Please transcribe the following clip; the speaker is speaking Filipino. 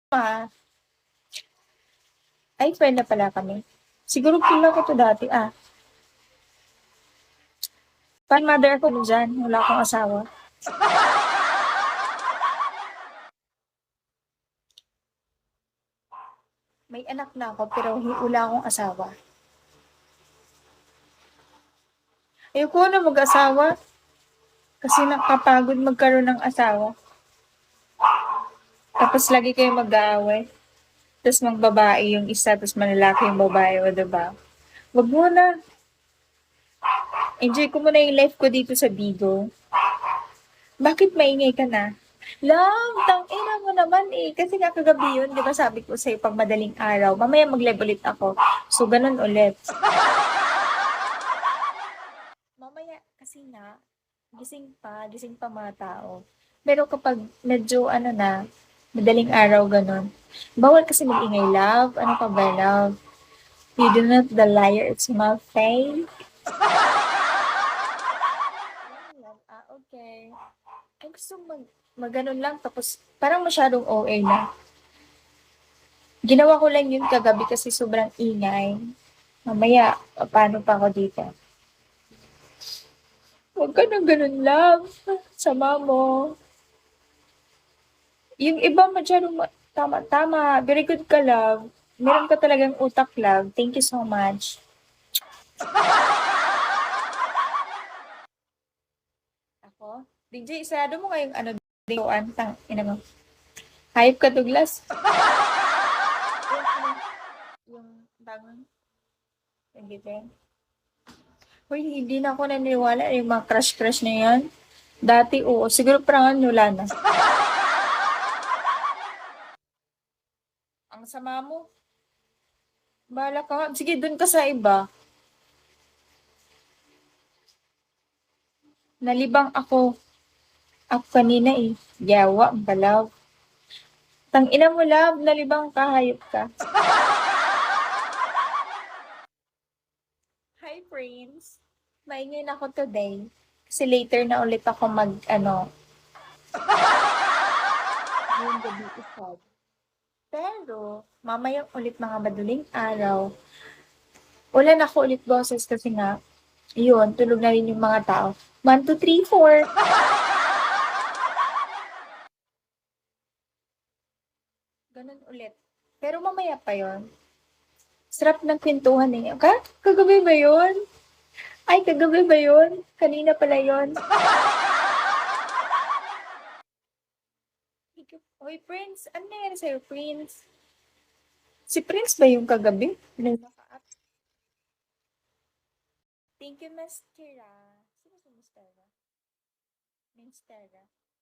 Ma, ay friend na pala kami. Siguro kilala ko 'to dati, fan mother ako diyan, wala akong asawa. May anak na ako pero wala akong asawa. Ayoko na mag-asawa kasi nakakapagod magkaroon ng asawa. Tapos lagi kayo mag-aaway. Tapos magbabae yung isa, tapos malalaki yung babae, o diba? Wag mo na. Enjoy ko muna yung life ko dito sa Bigo. Bakit maingay ka na? Love, tang-ina mo naman eh. Kasi nga kagabi yun, di ba sabi ko sa'yo pag madaling araw, mamaya mag-live ulit ako. So, ganun ulit. Mamaya, kasi nga, gising pa mga tao. Pero kapag medyo ano na, madaling araw ganun, bawal kasi mag-ingay, love. Ano ka ba, love? You do not the liar, it's my fame. Love, okay. Ay, gusto mag-ganon lang, tapos parang masyadong OA na. Ginawa ko lang yun kagabi kasi sobrang ingay. Mamaya, paano pa ako dito? Huwag ka nang ganun, love. Sama mo. Yung iba masyadong tama-tama. Very good ka, love. Meron ka talagang utak, love. Thank you so much. Ako? DJ, isarado mo ngayong ano, dingoan. Ina mo. Hayop ka, Douglas. Yung bagong nag-event. Hoy, hindi na ako naniniwala yung mga crush-crush na yan. Dati, oo. Siguro parangan wala na. Ang sama mo. Bahala ka nga. Sige, dun ka sa iba. Nalibang ako. Ako kanina eh. Yawa, ang balaw. Tang-ina mo, love. Nalibang ka, hayop ka. Hi, Prince. Maingay na ako today. Kasi later na ulit ako yung gabi isod. Pero, mamaya ulit mga madaling araw, ulan ako ulit boses kasi nga, yun, tulog na rin yung mga tao. 1, 2, 3, 4. Ganun ulit. Pero mamaya pa yon. Sarap ng kwentuhan eh. Kagabi ba yun? Ay, kagabi ba yun? Kanina pala yun. Hoy, Prince. Ano nangyari sa'yo, Prince? Si Prince ba yung kagabi? Thank you, Miss Kira. Sino si Miss Tara? Miss Tara.